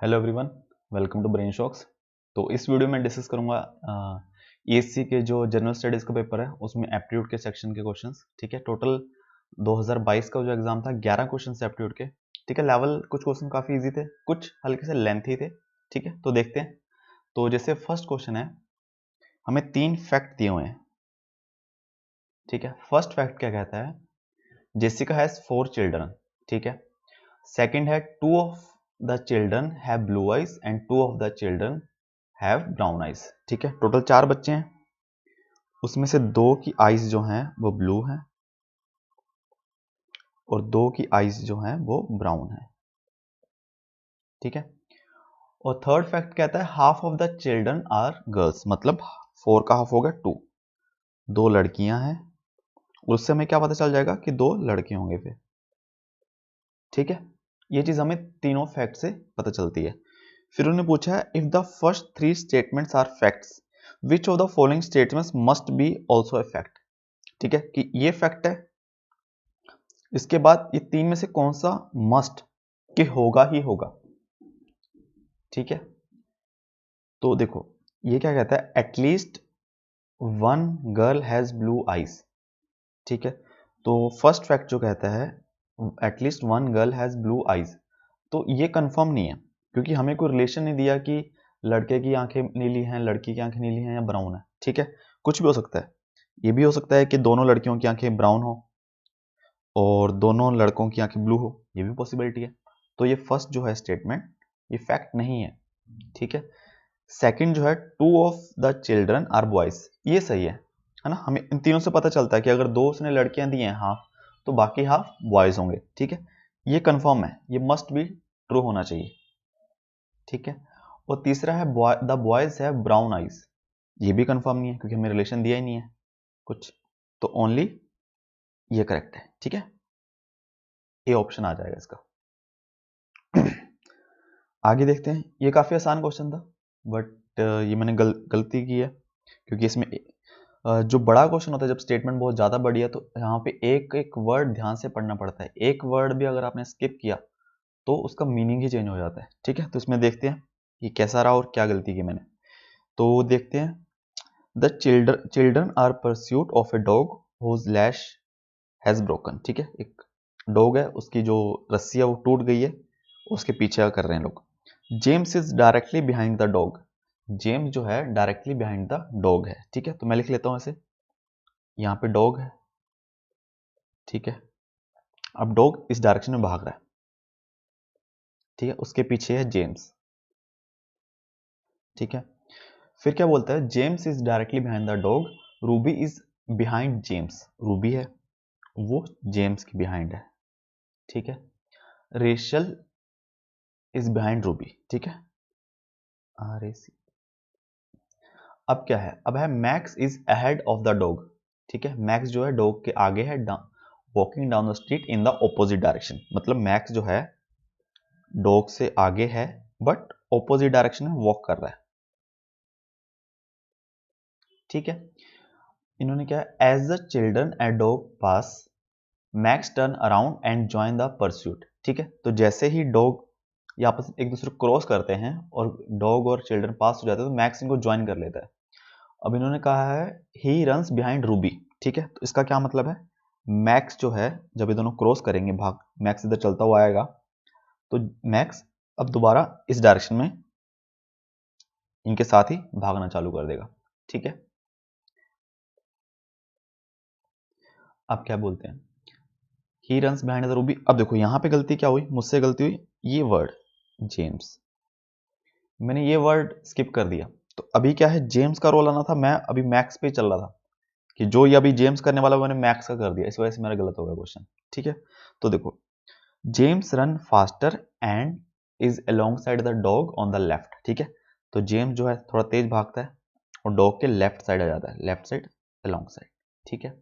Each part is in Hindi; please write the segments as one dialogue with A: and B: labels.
A: Hello everyone, welcome to brain shocks. तो इस वीडियो में डिस्कस करूंगा ईएससी के जो जनरल स्टडीज का पेपर है उसमें एप्टीट्यूड के सेक्शन के क्वेश्चंस। ठीक है, टोटल 2022 का जो एग्जाम था 11 क्वेश्चन एप्टीट्यूड के। ठीक है, लेवल कुछ क्वेश्चन काफी इजी थे, कुछ हल्के से लेंथी थे। ठीक है, तो देखते हैं। तो जैसे फर्स्ट क्वेश्चन है, हमें 3 फैक्ट दिए हुए हैं। ठीक है, फर्स्ट फैक्ट क्या कहता है, जेसिका हैज 4 चिल्ड्रन। ठीक है, सेकंड है 2 of the children have blue eyes and 2 of the children have brown eyes. ठीक है, टोटल 4 बच्चे हैं, उसमें से 2 की आइज जो हैं वो ब्लू हैं और 2 की आइज जो हैं वो ब्राउन है। ठीक है, और थर्ड फैक्ट कहता है half of the children are girls, मतलब 4 का हाफ होगा 2, 2 लड़कियां हैं। उससे हमें क्या पता चल जाएगा कि 2 लड़के होंगे फिर। ठीक है, ये चीज हमें तीनों फैक्ट से पता चलती है। फिर उन्होंने पूछा है if the first 3 statements are facts which of the following statements must be also a fact. ठीक है, कि ये फैक्ट है, इसके बाद ये 3 में से कौन सा मस्ट कि होगा ही होगा। ठीक है, तो देखो ये क्या कहता है, at least 1 girl has blue eyes. ठीक है, तो फर्स्ट फैक्ट जो कहता है at least 1 girl has blue eyes, तो ये कंफर्म नहीं है क्योंकि हमें कोई रिलेशन नहीं दिया कि लड़के की आंखें नीली हैं, लड़की की आंखें नीली हैं या ब्राउन है। ठीक है, कुछ भी हो सकता है। ये भी हो सकता है कि दोनों लड़कियों की आंखें ब्राउन हो और दोनों लड़कों की आंखें ब्लू हो, ये भी पॉसिबिलिटी है। तो ये फर्स्ट जो है स्टेटमेंट ये फैक्ट नहीं है। ठीक है, सेकंड जो है 2 of the children are boys, ये सही है ना। हमें इन तीनों से पता चलता है कि अगर 2 उसने लड़कियां दी हैं हाफ, तो बाकी हाफ बॉयज होंगे। ठीक है, ये कंफर्म है, ये मस्ट बी ट्रू होना चाहिए। ठीक है, और तीसरा है the boys have brown eyes, ये भी कंफर्म नहीं है क्योंकि हमें रिलेशन दिया ही नहीं है कुछ, तो ओनली ये करेक्ट है। ठीक है, ए ऑप्शन आ जाएगा इसका। आगे देखते हैं, ये काफी आसान क्वेश्चन था बट ये मैंने गलती की है क्योंकि इसमें जो बड़ा क्वेश्चन होता है जब स्टेटमेंट बहुत ज्यादा बड़ी है तो यहाँ पे एक एक वर्ड ध्यान से पढ़ना पड़ता है। एक वर्ड भी अगर आपने स्किप किया तो उसका मीनिंग ही चेंज हो जाता है। ठीक है, तो इसमें देखते हैं कि कैसा रहा और क्या गलती की मैंने। तो देखते हैं, the children are pursuit of a dog whose leash has broken. ठीक है, एक डॉग है, उसकी जो रस्सी है वो टूट गई है, उसके पीछे कर रहे हैं लोग। James is directly behind the dog, James जो है डायरेक्टली बिहाइंड द डॉग है। ठीक है, तो मैं लिख लेता हूं ऐसे, यहाँ पे डॉग है। ठीक है, अब डॉग इस डायरेक्शन में भाग रहा है। ठीक है, उसके पीछे है जेम्स। ठीक है, फिर क्या बोलता है, James is directly behind the dog, Ruby is behind James, Ruby है वो जेम्स के बिहाइंड है। ठीक है, रेशल इज बिहाइंड रूबी। ठीक है, RAC। अब क्या है, अब है Max is ahead of the dog. ठीक है, मैक्स जो है डॉग के आगे है, walking down the street in the opposite direction, मतलब मैक्स जो है डॉग से आगे है बट ऑपोजिट डायरेक्शन में वॉक कर रहा है। ठीक है, इन्होंने क्या है, as the children and dog pass Max turn around and join the pursuit. ठीक है, तो जैसे ही डॉग ये आपस में एक दूसरे को क्रॉस करते हैं और डॉग और चिल्ड्रन पास हो जाते हैं तो मैक्स इनको ज्वाइन कर लेता है। अब इन्होंने कहा है ही रन्स बिहाइंड रूबी। ठीक है, तो इसका क्या मतलब है, मैक्स जो है जब ये दोनों क्रॉस करेंगे, भाग मैक्स इधर चलता हुआ आएगा तो मैक्स अब दोबारा इस डायरेक्शन में इनके साथ ही भागना चालू कर देगा। ठीक है, अब क्या बोलते हैं, he runs behind the Ruby. अब देखो यहाँ पे गलती क्या हुई, मुझसे गलती हुई, ये वर्ड जेम्स, मैंने ये वर्ड स्किप कर दिया। तो अभी क्या है, जेम्स का रोल आना था, मैं अभी मैक्स पे चल रहा था कि जो ये अभी जेम्स करने वाला मैंने मैक्स का कर दिया, इस वजह से मेरा गलत हो गया क्वेश्चन। ठीक है, तो देखो, James run faster and is along side the dog on the left. ठीक है, तो जेम्स जो है थोड़ा तेज भागता है और डॉग के लेफ्ट साइड आ जाता है, लेफ्ट साइड अलोंग साइड। ठीक है,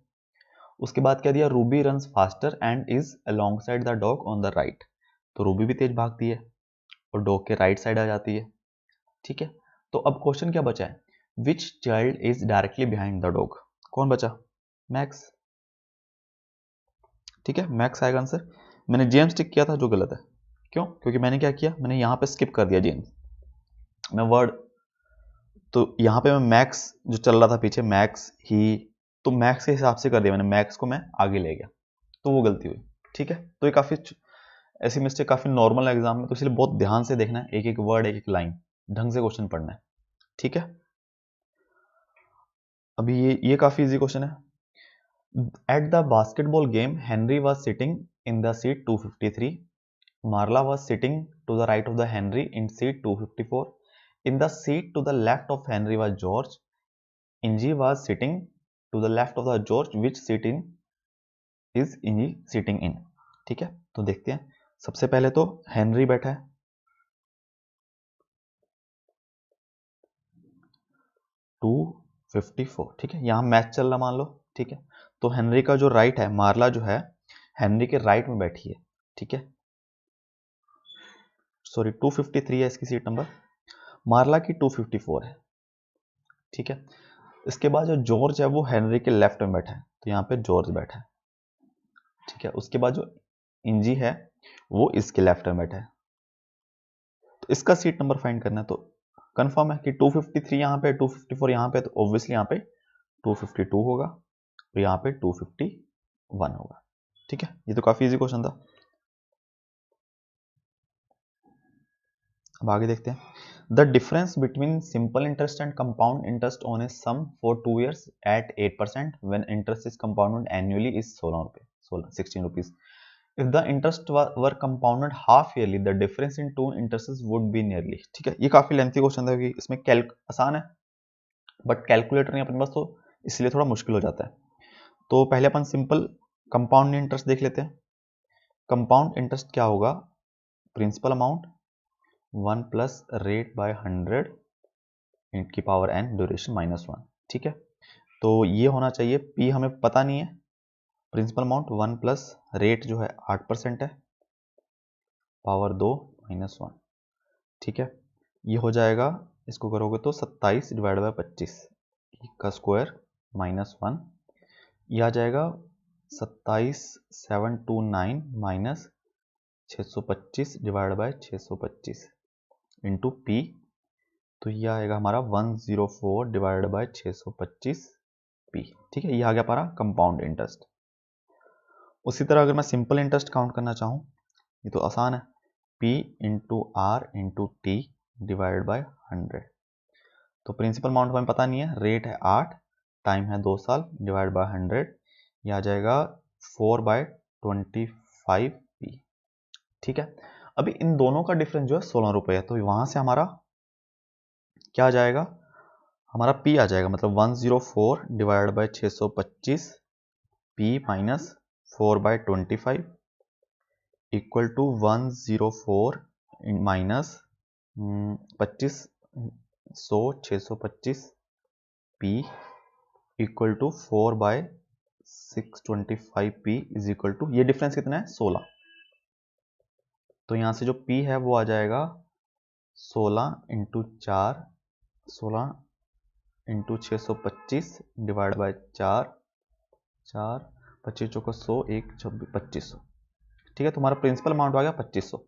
A: उसके बाद क्या दिया, Ruby runs faster and is along side the dog on the right, तो रूबी भी तेज भागती है और डॉग के राइट साइड आ जाती है। ठीक है, तो अब क्वेश्चन क्या बचा है, which child is directly behind the dog, कौन बचा, मैक्स। ठीक है, मैक्स आएगा आंसर। मैंने जेम्स टिक किया था जो गलत है क्यों? क्योंकि मैंने क्या किया, मैंने यहाँ पे स्किप कर दिया जीन, मैं वर्ड, तो यहाँ पे मैं मैक्स जो चल रहा था पीछे, मैक्स ही, तो मैक्स के हिसाब से कर दिया मैंने, मैक्स को मैं आगे ले गया, तो वो गलती हुई। ठीक है, तो ये काफ़ी ऐसी मिस्टेक काफ़ी नॉर्मल है एग्जाम में, तो इसलिए बहुत ध्यान से देखना है, एक एक वर्ड, एक एक लाइन, ढंग से क्वेश्चन पढ़ना है। ठीक है, अभी ये काफ़ी इजी क्वेश्चन है। At the basketball game, Henry was sitting in the seat 253. Marla was sitting to the right of the Henry in seat 254. In the seat to the left of Henry was George. Inji was sitting to the left of the George. Which seat in is Inji sitting in? ठीक है, तो देखते हैं। सबसे पहले तो हेनरी बैठा है, 254। ठीक है, यहाँ मैच चल रहा मान लो। ठीक है, तो हेनरी का जो राइट है, मार्ला जो है हेनरी के राइट में बैठी है। ठीक है, सॉरी 253 है इसकी सीट नंबर, मार्ला की 254 है। ठीक है, इसके बाद जो जॉर्ज है वो हेनरी के लेफ्ट में बैठा है, तो यहाँ पे जॉर्ज बैठा है। ठीक है, उसके बाद जो इंजी है वो इसके लेफ्ट में बैठा है, तो इसका सीट नंबर फाइंड करना है। तो कंफर्म है कि 253 यहाँ पे, 254 यहाँ पे, तो ऑब्वियसली यहाँ पे 252 होगा और यहाँ पे 251 होगा। ठीक है, ये तो काफी इजी क्वेश्चन था। अब आगे देखते हैं। The difference between simple interest and compound interest on a sum for 2 years at 8% when interest is compounded annually is 16 रुपए, 16 rupees. If the interest were compounded half yearly, the difference in two interests would be nearly। ठीक है, ये काफी लेंथी क्वेश्चन था कि इसमें कैल्क आसान है बट कैलकुलेटर नहीं अपने पास, तो इसलिए थोड़ा मुश्किल हो जाता है। तो पहले अपन सिंपल कंपाउंड इंटरेस्ट देख लेते हैं। कंपाउंड इंटरेस्ट क्या होगा, principal amount 1 plus rate by 100 की पावर n ड्यूरेशन -1। ठीक है, तो ये होना चाहिए, p हमें पता नहीं है, प्रिंसिपल अमाउंट 1 प्लस रेट जो है 8% है, पावर 2 -1। ठीक है, ये हो जाएगा, इसको करोगे तो 27 डिवाइड बाय 25 का स्क्वायर -1, ये आ जाएगा 27729 minus 625 divide by 625 into P, तो ये आएगा हमारा 104 डिवाइड बाय 625 पी। ठीक है, ये आ गया हमारा कंपाउंड इंटरेस्ट। उसी तरह अगर मैं सिंपल इंटरेस्ट काउंट करना चाहूँ, ये तो आसान है, P into R into T divide by 100। तो प्रिंसिपल अमाउंट हमें पता नहीं है, रेट है 8, टाइम है 2 साल, डिवाइड बाय 100, ये आ जाएगा 4/25 पी। ठीक है, अभी इन दोनों का डिफरेंस जो है 16 रुपए है, तो वहां से हमारा क्या आ जाएगा, हमारा P आ जाएगा, मतलब 104 divide by 625 P minus 4/25 equal to 104 minus 25 625 P equal to 4/625 P is equal to, ये डिफरेंस कितना है 16, तो यहां से जो P है वो आ जाएगा 16 इंटू 4, 16 इंटू 625 डिवाइड बाय 4, 25 चौका 100, 1 26 2500। ठीक है, तुम्हारा प्रिंसिपल अमाउंट आ गया 2500।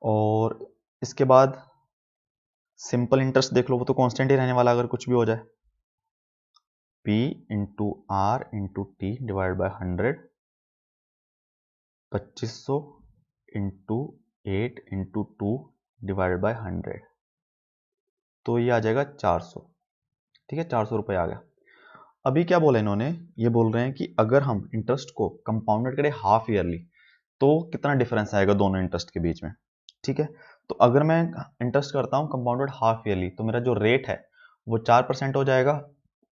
A: और इसके बाद सिंपल इंटरेस्ट देख लो, वो तो कांस्टेंट ही रहने वाला अगर कुछ भी हो जाए, P into R into T divide by 100, 2500 into 8 into 2 divide by 100, तो ये आ जाएगा 400। ठीक है, 400 रुपये आ गया। अभी क्या बोला इन्होंने, ये बोल रहे हैं कि अगर हम इंटरेस्ट को कंपाउंडेड करें हाफ ईयरली तो कितना डिफरेंस आएगा दोनों इंटरेस्ट के बीच में। ठीक है, तो अगर मैं इंटरेस्ट करता हूं कंपाउंडेड हाफ ईयरली, तो मेरा जो रेट है वो 4% हो जाएगा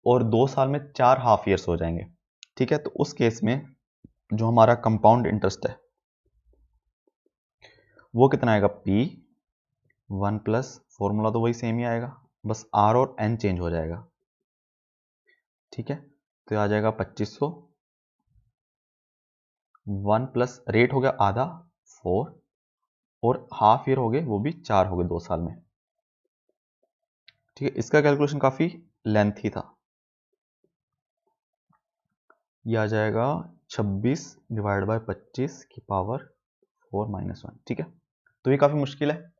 A: और 2 साल में 4 हाफ ईयर्स हो जाएंगे। ठीक है, तो उस केस में जो हमारा कंपाउंड इंटरेस्ट है वो कितना आएगा, P 1 प्लस, फॉर्मूला तो वही सेम ही आएगा, बस R और N चेंज हो जाएगा। ठीक है, तो आ जाएगा 2500, 1 प्लस रेट हो गया आधा 4 और हाफ ईयर हो गए वो भी 4 हो गए 2 साल में। ठीक है, इसका कैलकुलेशन काफी लेंथी था, ये आ जाएगा 26 डिवाइड बाय 25 की पावर 4-1, ठीक है। तो ये काफ़ी मुश्किल है,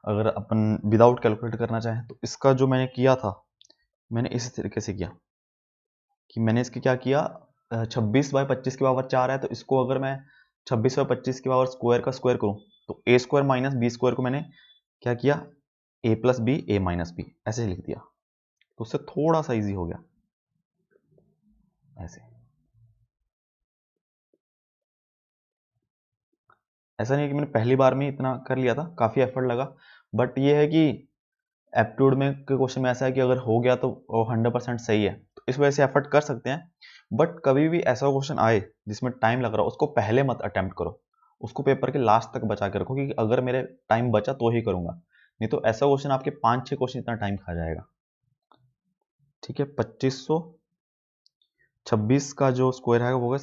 A: अगर अपन विदाउट कैलकुलेट करना चाहें तो। इसका जो मैंने किया था, मैंने इस तरीके से किया कि मैंने इसके क्या किया, 26/25 की पावर 4 है, तो इसको अगर मैं 26/25 की पावर स्क्वायर का स्क्वायर करूं तो a square minus B square को मैंने क्या किया, a plus B a minus B ऐसे लिख दिया, तो उससे थोड़ा सा इजी हो गया ऐसे। ऐसा नहीं है कि मैंने पहली बार में इतना कर लिया था, काफ़ी एफर्ट लगा, बट ये है कि एप्टीट्यूड में के क्वेश्चन में ऐसा है कि अगर हो गया तो 100% सही है, तो इस वजह से एफर्ट कर सकते हैं। बट कभी भी ऐसा क्वेश्चन आए जिसमें टाइम लग रहा हो, उसको पहले मत अटेम्प्ट करो, उसको पेपर के लास्ट तक बचा के रखो, क्योंकि अगर मेरे टाइम बचा तो ही करूंगा, नहीं तो ऐसा क्वेश्चन आपके 5-6 क्वेश्चन इतना टाइम खा जाएगा। ठीक है, 2626 का जो स्क्वायर है वो होगा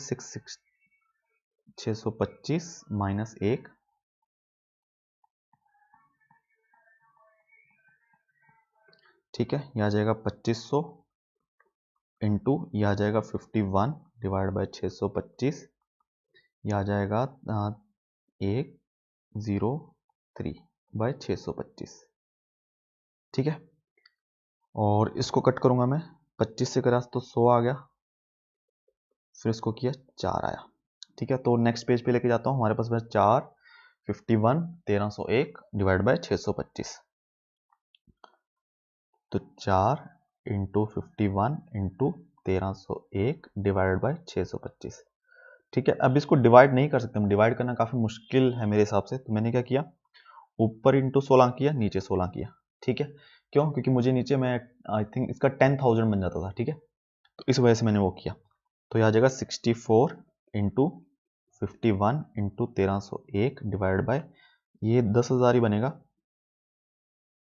A: 625 माइनस 1, ठीक है, यह आ जाएगा 2500 इंटू यह आ जाएगा 51 डिवाइड बाय 625, यह आ जाएगा 103/625, ठीक है। और इसको कट करूंगा मैं, 25 से करा तो 100 आ गया, फिर इसको किया 4 आया, ठीक है। तो नेक्स्ट पेज पे लेके जाता हूँ, हमारे पास बस 4, 51, 1301 डिवाइड बाय 625, तो 4 इंटू 51 इंटू 1301 डिवाइड बाय 625, ठीक है। अब इसको डिवाइड नहीं कर सकते हम, डिवाइड करना काफ़ी मुश्किल है मेरे हिसाब से, तो मैंने क्या किया, ऊपर इंटू 16 किया, नीचे 16 किया, ठीक है। क्यों, क्योंकि मुझे नीचे मैं आई थिंक इसका 10,000 बन जाता था, ठीक है, तो इस वजह से मैंने वो किया। तो यह आ जाएगा 64 इंटू 51 इंटू 1301 डिवाइड बाय, ये 10,000 ही बनेगा,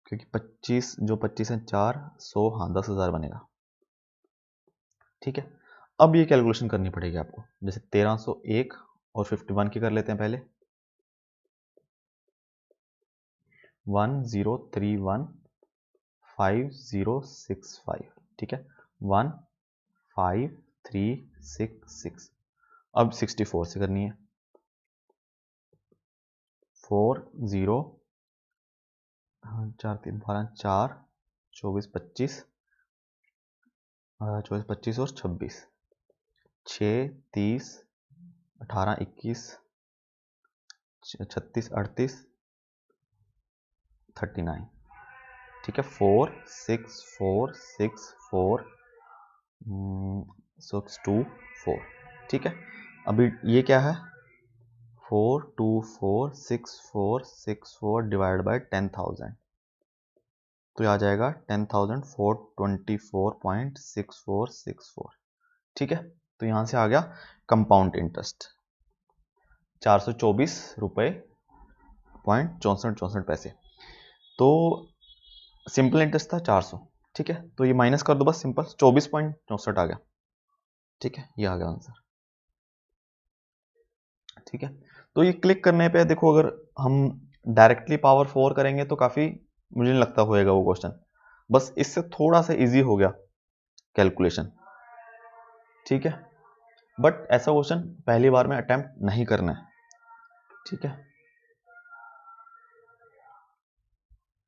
A: क्योंकि 25 जो 25 है 400, हाँ 10,000 बनेगा, ठीक है। अब ये कैलकुलेशन करनी पड़ेगी आपको, जैसे 1301 और 51 की कर लेते हैं पहले, 10315065, ठीक है, 15366। अब 64 से करनी है, 40, 4 3 12 4, 24 25, 24 25 और 26, 6 30 18 21 36 38 39, ठीक है, 4 6 4 6 4 6 2 4, ठीक है। अभी ये क्या है, 4246464 डिवाइड बाय 10,000, तो ये आ जाएगा 10,424.6464, ठीक है। तो यहां से आ गया कंपाउंड इंटरेस्ट 424 रुपये .64 तो सिंपल इंटरेस्ट था 400, ठीक है, तो ये माइनस कर दो बस, सिंपल 24.64 आ गया, ठीक है, ये आ गया आंसर, ठीक है। तो ये क्लिक करने पे देखो, अगर हम डायरेक्टली पावर 4 करेंगे तो काफी मुझे नहीं लगता होएगा वो क्वेश्चन, बस इससे थोड़ा सा इजी हो गया कैलकुलेशन, ठीक है। बट ऐसा क्वेश्चन पहली बार में अटेम्प्ट नहीं करना है, ठीक है।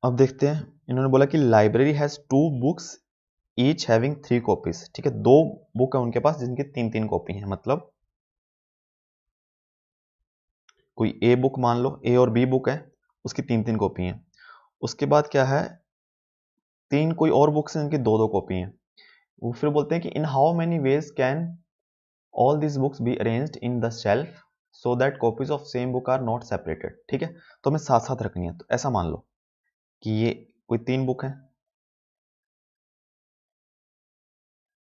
A: अब देखते हैं, इन्होंने बोला कि library has 2 books each having 3 copies, ठीक है, 2 बुक है उनके पास जिनकी 3-3 कॉपी है, मतलब कोई ए बुक मान लो, ए और बी बुक है, उसकी 3-3 कॉपी है। उसके बाद क्या है, 3 कोई और बुक्स हैं जिनकी 2-2 कॉपी हैं। वो फिर बोलते हैं कि in how many ways can all this books be arranged in the shelf so that copies of same book are not separated, ठीक है। तो हमें साथ साथ रखनी है, तो ऐसा मान लो कि ये कोई 3 बुक है,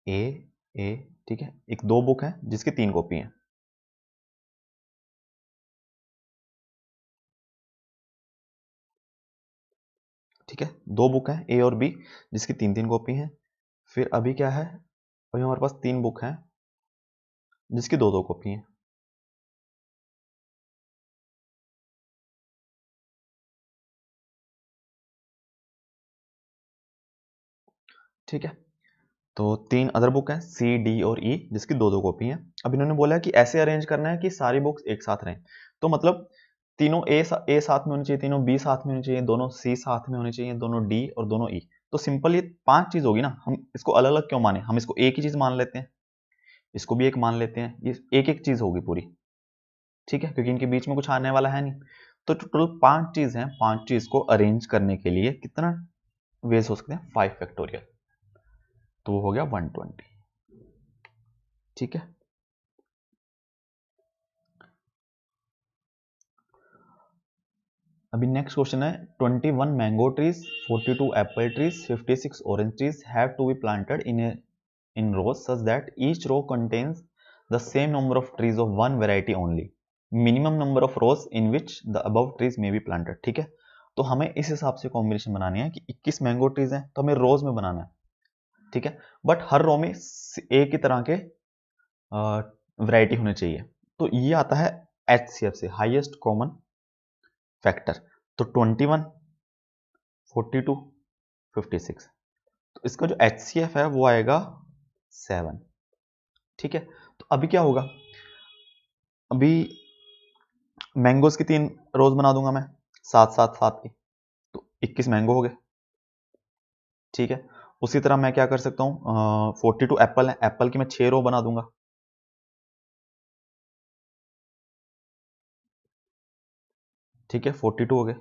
A: ए ए, ठीक है, एक 2 बुक है जिसकी 3 कॉपी है, ठीक है, 2 बुक है ए और बी जिसकी 3-3 कॉपी है। फिर अभी क्या है, अभी हमारे पास 3 बुक हैं जिसकी 2-2 कॉपी है, ठीक है। तो 3 अदर बुक है सी, डी और ई, जिसकी 2-2 कॉपी है। अब इन्होंने बोला है कि ऐसे अरेंज करना है कि सारी बुक्स एक साथ रहें। तो मतलब तीनों ए साथ में होनी चाहिए, तीनों बी साथ में होनी चाहिए, दोनों सी साथ में होनी चाहिए, दोनों डी और दोनों ई। तो सिंपल ये 5 चीज होगी ना, हम इसको अलग अलग क्यों माने, हम इसको एक ही चीज मान लेते हैं, इसको भी एक मान लेते हैं, ये एक एक चीज होगी पूरी, ठीक है, क्योंकि इनके बीच में कुछ आने वाला है नहीं। तो टोटल 5 चीज हैं, 5 चीज को अरेंज करने के लिए कितना वेज हो सकते हैं, 5 फैक्टोरियल। तो वो हो गया 120, ठीक है। अभी नेक्स्ट क्वेश्चन है 21 mango trees, 42 apple trees, 56 orange trees have to be planted in rows such that each row contains the same number of trees of one variety only. Minimum number of rows in which the above trees may be planted. ठीक है, तो हमें इस हिसाब से कॉम्बिनेशन बनानी है कि 21 मैंगो ट्रीज हैं तो हमें रोज में बनाना है, ठीक है, बट हर रो में एक ही तरह के वैरायटी होने चाहिए। तो ये आता है HCF से, हाईएस्ट कॉमन फैक्टर। तो 21, 42, 56, तो इसका जो HCF है वो आएगा 7, ठीक है। तो अभी क्या होगा, अभी मैंगोज की 3 रोज बना दूंगा मैं, 7 की, तो 21 मैंगो हो गए, ठीक है। उसी तरह मैं क्या कर सकता हूँ, 42 एप्पल है, एप्पल की मैं 6 रो बना दूंगा, ठीक है, 42 हो गए।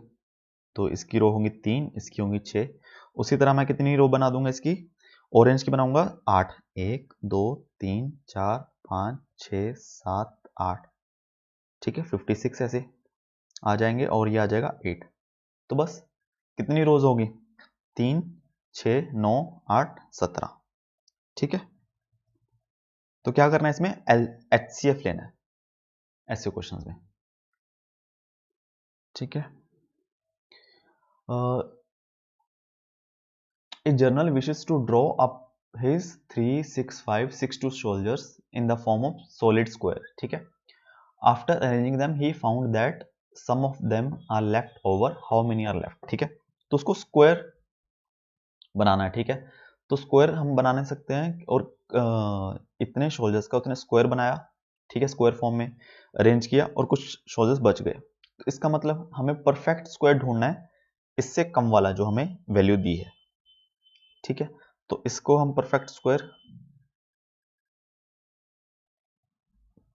A: तो इसकी रो होंगी 3, इसकी होंगी 6। उसी तरह मैं कितनी रो बना दूंगा इसकी, ऑरेंज की बनाऊंगा 8, 1 2 3 4 5 6 7 8, ठीक है, 56 ऐसे आ जाएंगे और ये आ जाएगा 8। तो बस कितनी रोज होगी, 3 6 9 8 17, ठीक है। तो क्या करना है इसमें, HCF लेना है ऐसे क्वेश्चंस में, ठीक है। A general wishes to draw up his 3 6 5 6 2 soldiers in the form of solid square, ठीक है। After arranging them he found that some of them are left over, how many are left, ठीक है। तो उसको स्क्वायर बनाना है, ठीक है। तो स्क्वायर हम बना सकते हैं और इतने सोल्जर्स का उतने स्क्वायर बनाया, ठीक है, स्क्वायर फॉर्म में अरेंज किया और कुछ सोल्जर्स बच गए। तो इसका मतलब हमें परफेक्ट स्क्वायर ढूंढना है, इससे कम वाला जो हमें वैल्यू दी है, ठीक है। तो इसको हम परफेक्ट स्क्वायर,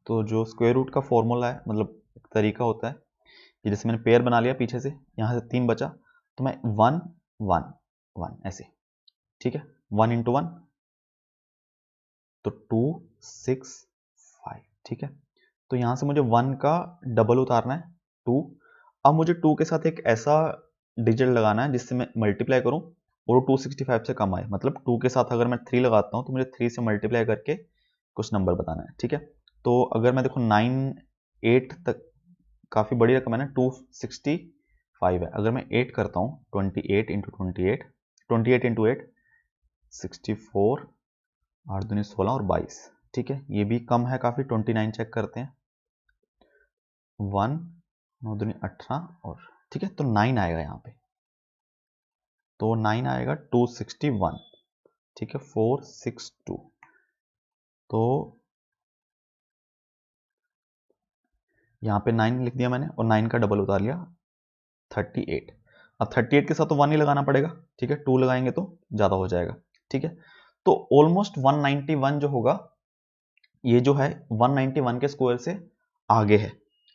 A: तो जो स्क्वायर रूट का फॉर्मूला है, मतलब एक तरीका होता है कि जैसे मैंने पेयर बना लिया पीछे से, यहां से 3 बचा, तो मैं 1 1 1 ऐसे, ठीक है, 1 इंटू 1 तो 2 6 5, ठीक है। तो यहां से मुझे 1 का डबल उतारना है 2। अब मुझे 2 के साथ एक ऐसा डिजिट लगाना है जिससे मैं मल्टीप्लाई करूं और 265 से कम आए, मतलब 2 के साथ अगर मैं 3 लगाता हूं तो मुझे 3 से मल्टीप्लाई करके कुछ नंबर बताना है, ठीक है। तो अगर मैं देखो 9 8 तक काफी बड़ी रकम है ना, 265 है, अगर मैं 8 करता हूँ 28 इंटू 28, 28 इंटू 8 64, 8 दूनी 16 और 22, ठीक है, ये भी कम है काफी, 29 चेक करते हैं, 1 9 दूनी 18 और, ठीक है, तो 9 आएगा यहाँ पे, तो 9 आएगा 261, ठीक है, 462। तो यहाँ पे 9 लिख दिया मैंने और 9 का डबल उतार लिया 38। अब 38 के साथ तो 1 ही लगाना पड़ेगा, ठीक है, 2 लगाएंगे तो ज्यादा हो जाएगा, ठीक है। तो ऑलमोस्ट 191 जो होगा, ये जो है 191 के स्क्वायर से आगे है,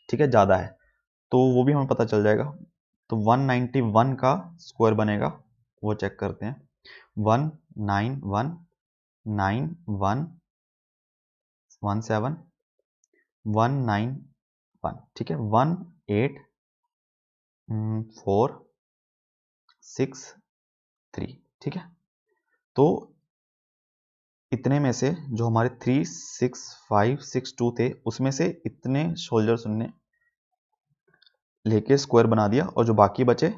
A: ठीक है, ज्यादा है, तो वो भी हमें पता चल जाएगा। तो 191 का स्क्वायर बनेगा, वो चेक करते हैं, 191 9 1 17 191, ठीक है, 1 8 4 6 3, ठीक है। तो इतने में से जो हमारे 3 6 5 6 2 थे, उसमें से इतने सोल्जर्स उनने लेके स्क्वायर बना दिया और जो बाकी बचे,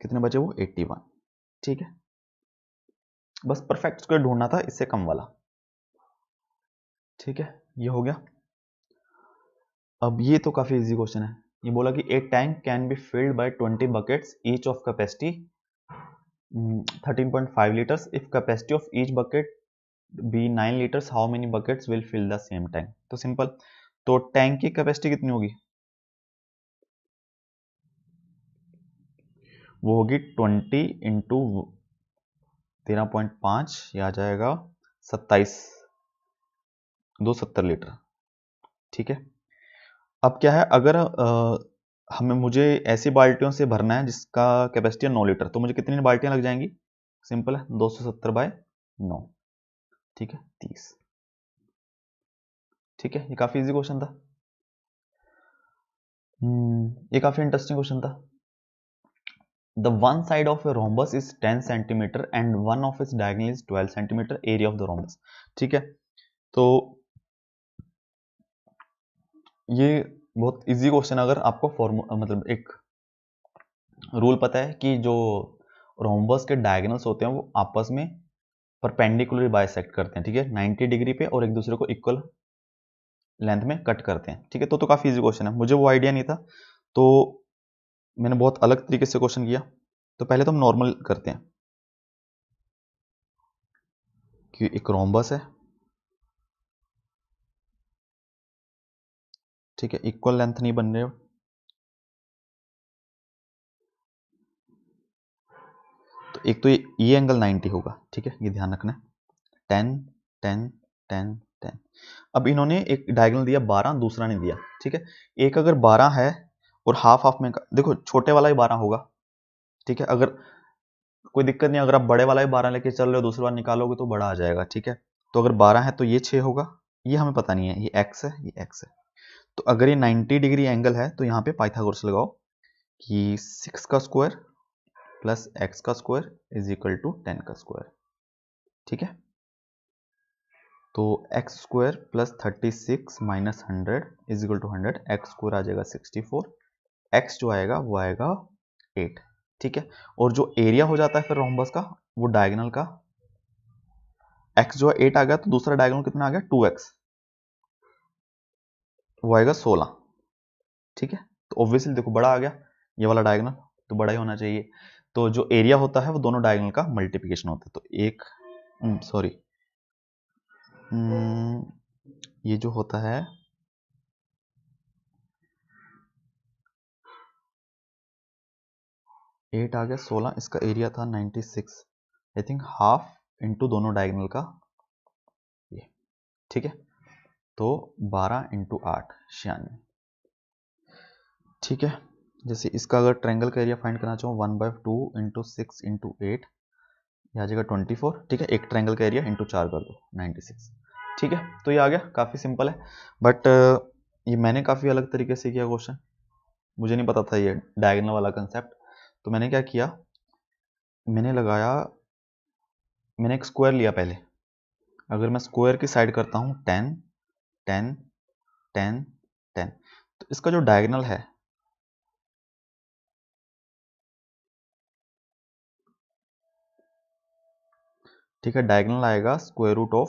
A: कितने बचे, वो 81, ठीक है। बस परफेक्ट स्क्वायर ढूंढना था, इससे कम वाला, ठीक है, ये हो गया। अब ये तो काफी इजी क्वेश्चन है, ये बोला कि a tank can be filled by 20 buckets each of capacity 13.5 liters. If capacity of each bucket be 9 liters, how many buckets will fill the same tank? तो सिंपल, तो टैंक की कैपेसिटी कितनी होगी? वो होगी 20 इंटू 13.5, यह आ जाएगा 27, 270 लीटर। ठीक है, अब क्या है, अगर मुझे ऐसी बाल्टियों से भरना है जिसका कैपेसिटी है 9 लीटर, तो मुझे कितनी बाल्टियां लग जाएंगी? सिंपल है, 270/9, ठीक है, 30। ठीक है, ये काफी इजी क्वेश्चन था। ये काफी इंटरेस्टिंग क्वेश्चन था। The one side of a rhombus is 10 centimeter and one of its diagonal is 12 centimeter, area of the rhombus। ठीक है, तो ये बहुत इजी क्वेश्चन, अगर आपको फॉर्मूला मतलब एक रूल पता है कि जो रोम्बस के डायगोनल्स होते हैं वो आपस में परपेंडिकुलर बाइसेक्ट करते हैं, ठीक है, 90 डिग्री पे, और एक दूसरे को इक्वल लेंथ में कट करते हैं। ठीक है, तो काफी इजी क्वेश्चन है, मुझे वो आइडिया नहीं था तो मैंने बहुत अलग तरीके से क्वेश्चन किया। तो पहले तो हम नॉर्मल करते हैं कि एक रोम्बस है, ठीक है, इक्वल लेंथ नहीं बन रहे, तो एक तो ये एंगल 90 होगा, ठीक है, ये ध्यान रखना है, 10 10 10 10। अब इन्होंने एक डायगोनल दिया 12, दूसरा नहीं दिया, ठीक है, एक अगर 12 है और हाफ हाफ में, देखो छोटे वाला ही 12 होगा, ठीक है, अगर कोई दिक्कत नहीं, अगर आप बड़े वाला ही 12 लेके चल रहे हो, दूसरी बार निकालोगे तो बड़ा आ जाएगा, ठीक है, तो अगर 12 है तो ये 6 होगा, ये हमें पता नहीं है, ये x है, ये x है, तो अगर ये 90 डिग्री एंगल है तो यहाँ पे पाइथागोरस लगाओ कि 6 का स्क्वायर प्लस x का स्क्वायर इज इक्वल टू 10 का स्क्वायर। ठीक है, तो x square plus 36 minus 100 is equal to 100, x square आ जाएगा 64, एक्स जो आएगा वो आएगा 8। ठीक है, और जो एरिया हो जाता है फिर रोम्बस का, वो डायगोनल का, एक्स जो है 8 आ गया, तो दूसरा डायगोनल कितना आ गया 2x, वो आएगा 16। ठीक है, तो ऑब्वियसली देखो बड़ा आ गया, ये वाला डायगोनल तो बड़ा ही होना चाहिए, तो जो एरिया होता है वो दोनों डायगोनल का मल्टीप्लिकेशन होता है, तो एक सॉरी ये जो होता है 8 आ गया, 16, इसका एरिया था 96, आई थिंक हाफ इंटू दोनों डायगोनल का ये। ठीक है, तो 12 इंटू 8 96। ठीक है, जैसे इसका अगर ट्रायंगल का एरिया फाइंड करना चाहूँ 1/2 इंटू 6 इंटू 8, ये आ जाएगा 24। ठीक है, एक ट्रायंगल का एरिया इंटू 4 कर दो 96। ठीक है, तो ये आ गया, काफ़ी सिंपल है, बट ये मैंने काफ़ी अलग तरीके से किया क्वेश्चन, मुझे नहीं पता था ये डायगोनल वाला कंसेप्ट, तो मैंने क्या किया, मैंने लगाया, मैंने एक स्क्वायर लिया पहले, अगर मैं स्क्वायर की साइड करता हूँ 10 10 10 10, तो इसका जो डायगोनल है, ठीक है, डायगोनल आएगा स्क्वायर रूट ऑफ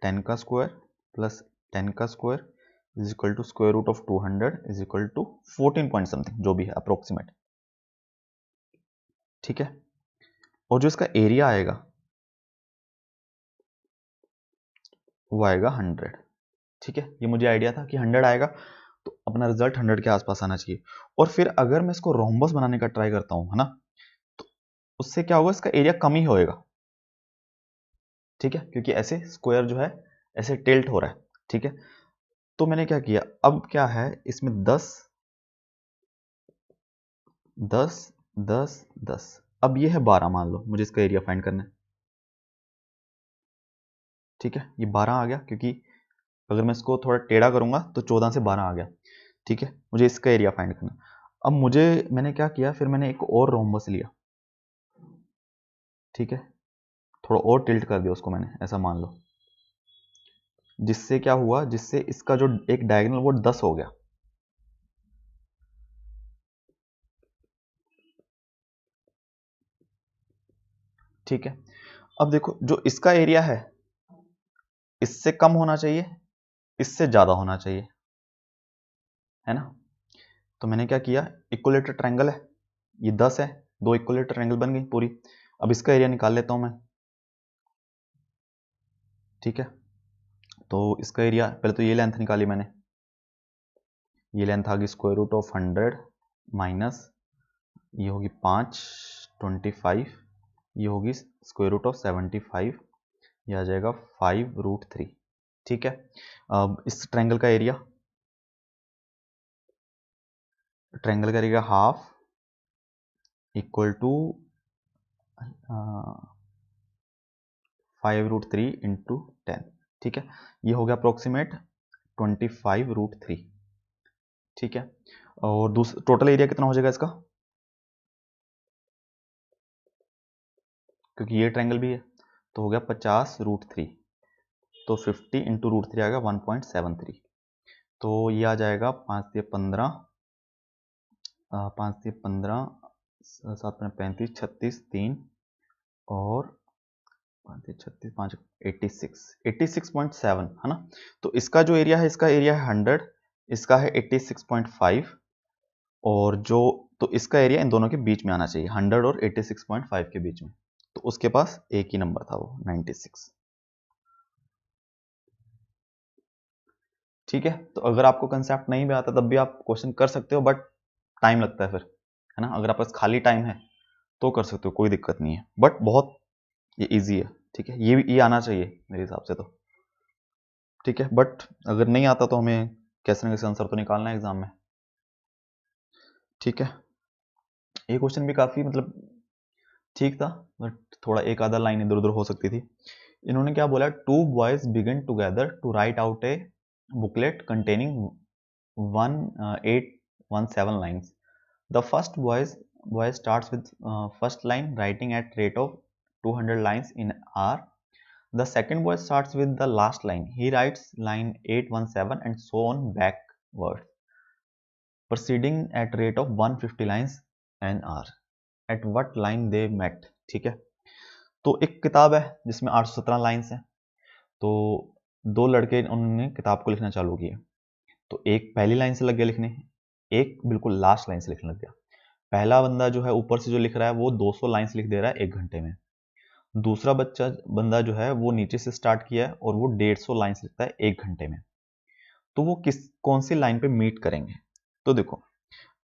A: 10 का स्क्वायर प्लस 10 का square is equal to square root of 200 is equal to 14 point something, जो भी है अप्रोक्सीमेट। ठीक है, और जो इसका एरिया आएगा वो आएगा 100। ठीक है, ये मुझे आइडिया था कि 100 आएगा, तो अपना रिजल्ट 100 के आसपास आना चाहिए। और फिर अगर मैं इसको रोम्बस बनाने का ट्राई करता हूं, है ना, तो उससे क्या होगा, इसका एरिया कम ही होएगा। ठीक है, क्योंकि ऐसे स्क्वायर जो है ऐसे टिल्ट हो रहा है। ठीक है, तो मैंने क्या किया, अब क्या है इसमें 10 10 10 10, अब ये है 12, मान लो मुझे इसका एरिया फाइंड करना है। ठीक है, ये 12 आ गया, क्योंकि अगर मैं इसको थोड़ा टेढ़ा करूंगा तो 14 से 12 आ गया। ठीक है, मुझे इसका एरिया फाइंड करना। अब मैंने क्या किया, फिर मैंने एक और रोम्बस लिया। ठीक है, थोड़ा और टिल्ट कर दिया उसको मैंने, ऐसा मान लो, जिससे क्या हुआ, जिससे इसका जो एक डायगोनल वो 10 हो गया। ठीक है, अब देखो जो इसका एरिया है इससे कम होना चाहिए, इससे ज्यादा होना चाहिए, है ना, तो मैंने क्या किया, इक्वलेटर ट्रायंगल है, ये 10 है, दो इक्वलेटर ट्रायंगल बन गई पूरी। अब इसका एरिया निकाल लेता हूं मैं, ठीक है। तो इसका एरिया, पहले तो ये लेंथ निकाली मैंने, ये लेंथ आ गई स्क्वायर रूट ऑफ 100 माइनस ये होगी 5 25, ये होगी स्क्वायर रूट ऑफ 75, ये आ जाएगा 5√3, ठीक है। अब इस ट्रायंगल का एरिया, ट्रायंगल का area half equal to 5√3 into 10, ठीक है। ये हो गया अप्रोक्सीमेट 25√3, ठीक है। और दूसरा टोटल एरिया कितना हो जाएगा इसका, क्योंकि ये ट्रायंगल भी है, तो हो गया 50√3, तो 50 इंटू √3 आ गया 1.73, तो ये आ जाएगा 5 से 15, 5 से 15, 7 में 35, 36, 3 और 5 से 36, 5 86.7 है ना। तो इसका जो एरिया है, इसका एरिया है 100, इसका है 86.5, और जो, तो इसका एरिया इन दोनों के बीच में आना चाहिए, 100 और 86.5 के बीच में, तो उसके पास एक ही नंबर था, वो 96, ठीक है। तो अगर आपको कंसेप्ट नहीं भी आता तब भी आप क्वेश्चन कर सकते हो, बट टाइम लगता है फिर, है ना। अगर आपके पास खाली टाइम है तो कर सकते हो, कोई दिक्कत नहीं है, बट बहुत ये इजी है, ठीक है। ये आना चाहिए मेरे हिसाब से तो, ठीक है। बट अगर नहीं आता तो हमें कैसे ना कैसे आंसर तो निकालना है एग्जाम में, ठीक है। ये क्वेश्चन भी काफी मतलब ठीक था, बट थोड़ा एक आधा लाइन इधर उधर हो सकती थी। इन्होंने क्या बोला, 2 boys begin together to write out a booklet containing 1817 lines. The first boy starts with first line writing at rate of 200 lines in hour. The second boy starts with the last line. He writes line 817 and so on backward, proceeding at rate of 150 lines an hour. At what line they met? ठीक है। तो एक किताब है जिसमें 817 लाइन्स हैं, तो दो लड़के उन्होंने किताब को लिखना चालू किया, तो एक पहली लाइन से लग गया लिखने, एक बिल्कुल लास्ट लाइन से लिखने लग गया। पहला बंदा जो है ऊपर से जो लिख रहा है वो 200 लाइन्स लिख दे रहा है 1 घंटे में, दूसरा बंदा जो है वो नीचे से स्टार्ट किया है और वो 150 लाइन्स लिखता है 1 घंटे में। तो वो कौन सी लाइन पे मीट करेंगे? तो देखो,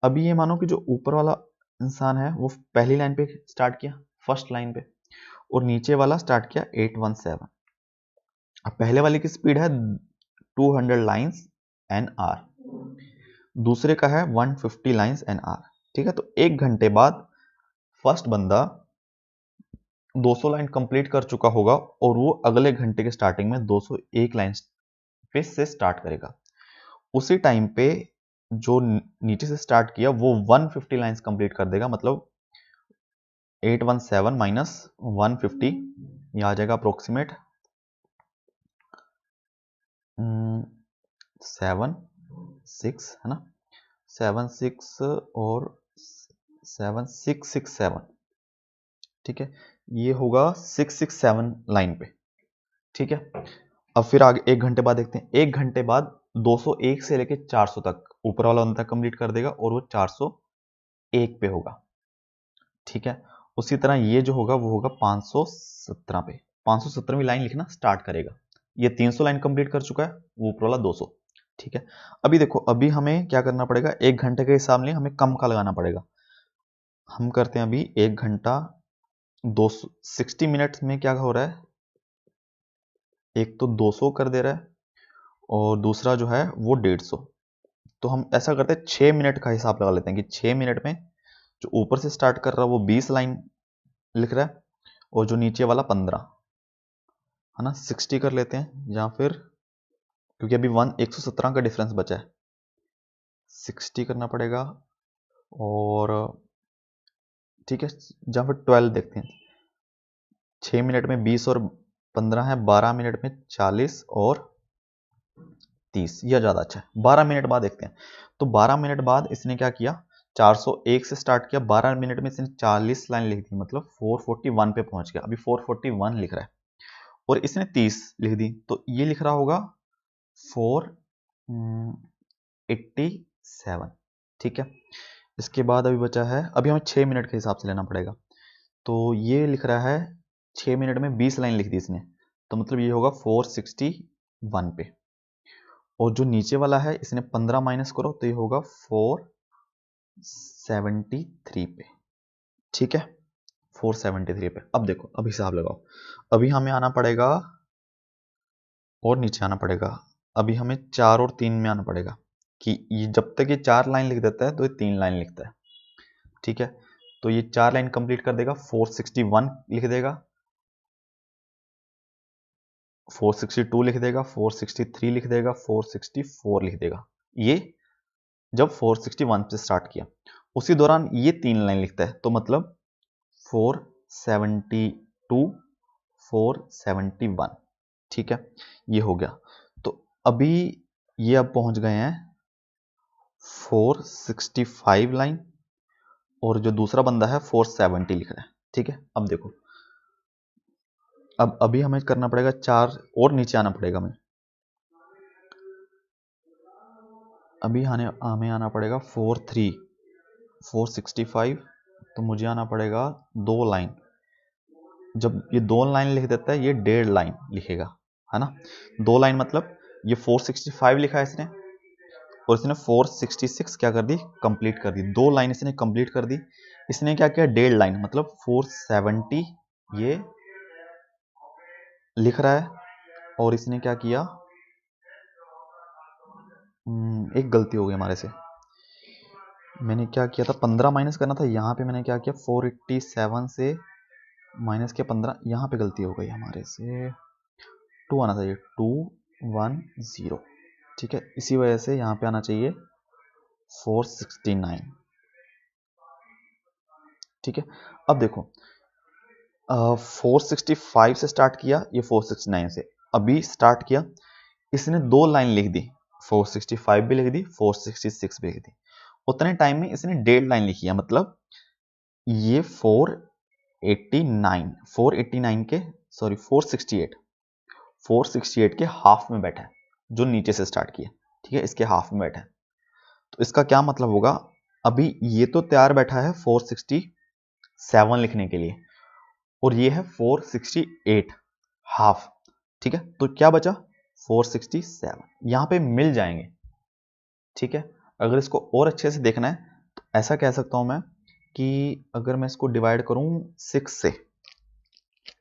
A: अभी ये मानो कि जो ऊपर वाला इंसान है वो पहली लाइन पे स्टार्ट किया, फर्स्ट लाइन पे, और नीचे वाला स्टार्ट किया 817। अब पहले वाले की स्पीड है 200 लाइन्स एन आर, दूसरे का है 150 लाइन्स एन आर, ठीक है। तो 1 घंटे बाद फर्स्ट बंदा 200 लाइन कंप्लीट कर चुका होगा और वो अगले घंटे के स्टार्टिंग में 201 लाइन पे से स्टार्ट करेगा। उसी टाइम पे जो नीचे से स्टार्ट किया वो 150 लाइंस कंप्लीट कर देगा, मतलब 817 माइनस 150, ये आ जाएगा अप्रोक्सीमेट 76, है ना, 76 और 7667, ठीक है। ये होगा 667 लाइन पे, ठीक है। अब फिर आगे 1 घंटे बाद देखते हैं, 1 घंटे बाद 201 से लेके 400 तक ऊपर वाला बंदा कंप्लीट कर देगा और वो 401 पे होगा, ठीक है। उसी तरह ये जो होगा वो होगा 517 पे, 517वीं लाइन लिखना स्टार्ट करेगा। ये 300 लाइन कंप्लीट कर चुका है, वो ऊपर वाला 200, ठीक है। अभी देखो, अभी हमें क्या करना पड़ेगा, 1 घंटे के हिसाब में हमें कम का लगाना पड़ेगा। हम करते हैं अभी 1 घंटा 60 मिनट में क्या हो रहा है, एक तो 200 कर दे रहा है और दूसरा जो है वो 150। तो हम ऐसा करते हैं 6 मिनट का हिसाब लगा लेते हैं कि 6 मिनट में जो ऊपर से स्टार्ट कर रहा है वो 20 लाइन लिख रहा है और जो नीचे वाला 15, है ना, 60 कर लेते हैं, या फिर क्योंकि अभी 117 का डिफरेंस बचा है, 60 करना पड़ेगा। और ठीक है, जहाँ फिर 12 देखते हैं, 6 मिनट में 20 और 15 है, 12 मिनट में 40 और 30, यह ज़्यादा अच्छा है। 12 मिनट बाद देखते हैं, तो 12 मिनट बाद इसने क्या किया, 401 से स्टार्ट किया, 12 मिनट में इसने 40 लाइन लिख दी, मतलब 441 पे पहुंच गया, अभी 441 लिख रहा है, और इसने 30 लिख दी, तो ये लिख रहा होगा 487, ठीक है। इसके बाद अभी बचा है, अभी हमें 6 मिनट के हिसाब से लेना पड़ेगा, तो ये लिख रहा है 6 मिनट में 20 लाइन लिख दी इसने, तो मतलब ये होगा 461 पे। और जो नीचे वाला है इसने 15 माइनस करो तो ये होगा 473 पे। ठीक है, 473 पे। अब देखो, अब हिसाब लगाओ। अभी हमें आना पड़ेगा और नीचे आना पड़ेगा। अभी हमें 4 और 3 में आना पड़ेगा कि ये जब तक ये 4 लाइन लिख देता है तो ये 3 लाइन लिखता है। ठीक है, तो ये 4 लाइन कंप्लीट कर देगा, 461 लिख देगा, 462 लिख देगा, 463 लिख देगा, 464 लिख देगा। ये जब 461 से स्टार्ट किया उसी दौरान ये 3 लाइन लिखता है, तो मतलब 472, 471। ठीक है, ये हो गया। तो अभी ये अब पहुंच गए हैं 465 लाइन, और जो दूसरा बंदा है 470 लिख रहा है। ठीक है, अब देखो, अब अभी हमें करना पड़ेगा 4 और नीचे आना पड़ेगा हमें। अभी हमें आना पड़ेगा 465, तो मुझे आना पड़ेगा 2 लाइन। जब ये 2 लाइन लिख देता है ये 1.5 लाइन लिखेगा, है ना। 2 लाइन मतलब ये 465 लिखा है इसने, और इसने 466 क्या कर दी, कंप्लीट कर दी। 2 लाइन इसने कंप्लीट कर दी। इसने क्या किया, 1.5 लाइन मतलब 470 ये लिख रहा है, और इसने क्या किया, एक गलती हो गई हमारे से। मैंने क्या किया था, 15 माइनस करना था, यहाँ पे मैंने क्या किया 487 से माइनस किया 15, यहाँ पे गलती हो गई हमारे से, 2 आना चाहिए, 210। ठीक है, इसी वजह से यहाँ पे आना चाहिए 469। ठीक है, अब देखो 465 से स्टार्ट किया, ये 469 से अभी स्टार्ट किया, इसने 2 लाइन लिख दी, 465 भी लिख दी, 466 भी लिख दी। उतने टाइम में इसने 1.5 लाइन लिखी है, मतलब ये 489 के, सॉरी 468 के हाफ में बैठा है, जो नीचे से स्टार्ट किया। ठीक है, इसके हाफ में बैठा है, तो इसका क्या मतलब होगा, अभी ये तो तैयार बैठा है 467 लिखने के लिए, और ये है 468 हाफ। ठीक है, तो क्या बचा 467, यहां पे मिल जाएंगे। ठीक है, अगर इसको और अच्छे से देखना है तो ऐसा कह सकता हूं मैं कि अगर मैं इसको डिवाइड करूं 6 से,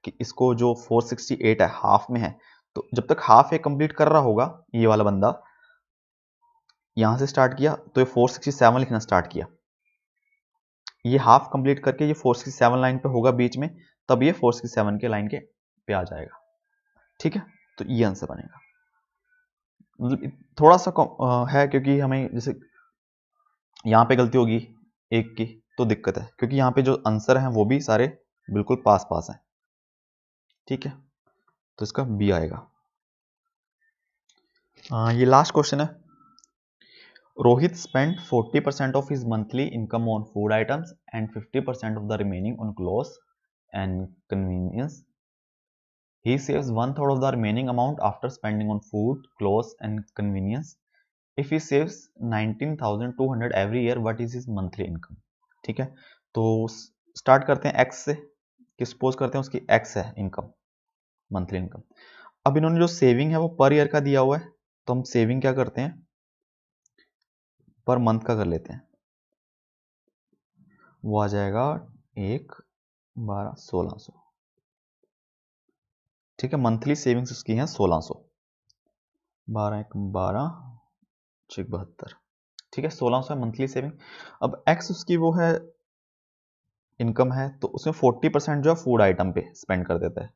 A: कि इसको जो 468 है हाफ में है, तो जब तक हाफ ये कंप्लीट कर रहा होगा ये वाला बंदा, यहां से स्टार्ट किया तो ये 467 लिखना स्टार्ट किया, ये हाफ कंप्लीट करके ये 467 लाइन पे होगा बीच में, तब ये 467 के लाइन के पे आ जाएगा। ठीक है, तो ये आंसर बनेगा। मतलब थोड़ा सा है, क्योंकि हमें जैसे यहाँ पे गलती होगी एक की तो दिक्कत है, क्योंकि यहाँ पे जो आंसर हैं वो भी सारे बिल्कुल पास पास हैं। ठीक है, तो इसका बी आएगा। ये लास्ट क्वेश्चन है। Rohit spent 40% of his monthly income on food items and 50% of the remaining on clothes and convenience. He saves 1/3 of the remaining amount after spending on food, clothes and convenience. If he saves 19,200 every year, what is his monthly income? ठीक है, तो स्टार्ट करते हैं एक्स से, कि सपोज करते हैं उसकी एक्स है इनकम, मंथली इनकम। अब इन्होंने जो सेविंग है वो पर ईयर का दिया हुआ है, तो हम सेविंग क्या करते हैं, पर मंथ का कर लेते हैं। वो आ जाएगा 1/12/1600। ठीक है, मंथली सेविंग्स उसकी हैं 1600, 12/1/12/72। ठीक है, 1600 है मंथली सेविंग। अब एक्स उसकी वो है इनकम है, तो उसमें 40% जो है फूड आइटम पे स्पेंड कर देता है,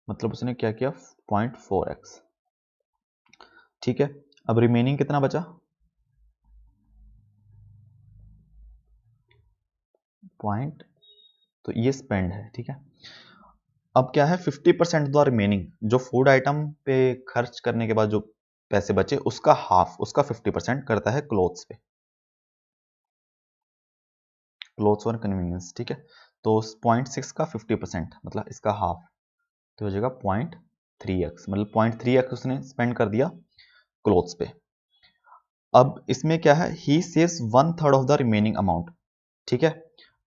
A: मतलब उसने क्या किया 0.4x। ठीक है, अब रिमेनिंग कितना बचा, पॉइंट, तो ये स्पेंड है। ठीक है, अब क्या है 50% द रिमेनिंग, जो फूड आइटम पे खर्च करने के बाद जो पैसे बचे उसका हाफ, उसका 50% करता है क्लोथ्स पे, क्लोथ्स और कन्वीनियंस। ठीक है, तो 0.6 का 50% मतलब इसका हाफ, तो हो जाएगा 0.3x, मतलब 0.3x उसने स्पेंड कर दिया क्लोथ्स पे। अब इसमें क्या है, ही saves 1/3 of the remaining amount. ठीक है,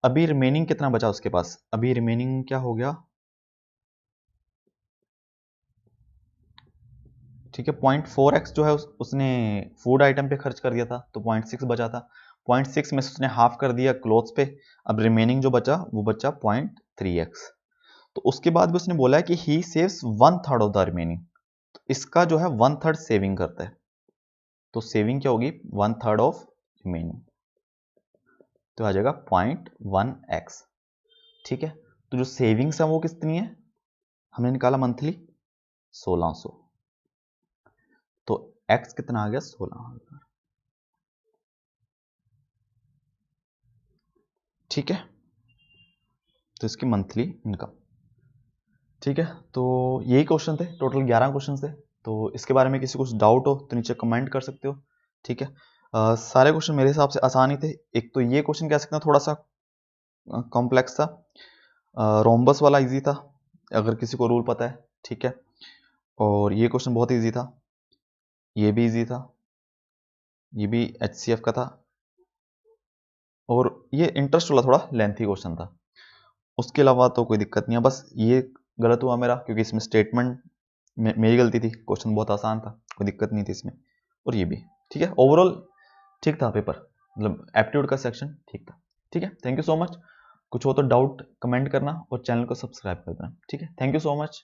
A: अभी रिमेनिंग कितना बचा उसके पास, अभी रिमेनिंग क्या हो गया, ठीक है 0.4x जो है उसने फूड आइटम पे खर्च कर दिया था, तो 0.6 बचा था, 0.6 में से उसने हाफ कर दिया क्लोथ्स पे, अब रिमेनिंग जो बचा वो बचा 0.3x। तो उसके बाद भी उसने बोला है कि ही सेव्स 1/3 ऑफ द रिमेनिंग, तो इसका जो है 1/3 सेविंग करता है, तो सेविंग क्या होगी 1/3 ऑफ रिमेनिंग, तो आ जाएगा 0.1x। ठीक है, तो जो सेविंग्स है वो कितनी है, हमने निकाला मंथली 1600, तो x कितना आ गया 16,000। ठीक है, तो इसकी मंथली इनकम। ठीक है, तो यही क्वेश्चन थे, टोटल 11 क्वेश्चन थे। तो इसके बारे में किसी को कुछ डाउट हो तो नीचे कमेंट कर सकते हो। ठीक है, सारे क्वेश्चन मेरे हिसाब से आसान ही थे। एक तो ये क्वेश्चन कह सकते हैं थोड़ा सा कॉम्प्लेक्स था, रोम्बस वाला इजी था अगर किसी को रूल पता है। ठीक है, और ये क्वेश्चन बहुत इजी था, ये भी इजी था, ये भी HCF का था, और ये इंटरेस्ट वाला थोड़ा लेंथी क्वेश्चन था। उसके अलावा तो कोई दिक्कत नहीं है, बस ये गलत हुआ मेरा क्योंकि इसमें स्टेटमेंट मेरी गलती थी, क्वेश्चन बहुत आसान था, कोई दिक्कत नहीं थी इसमें, और ये भी ठीक है। ओवरऑल ठीक था पेपर, मतलब एप्टीट्यूड का सेक्शन ठीक था। ठीक है, थैंक यू सो मच। कुछ हो तो डाउट कमेंट करना और चैनल को सब्सक्राइब कर देना। ठीक है, थैंक यू सो मच।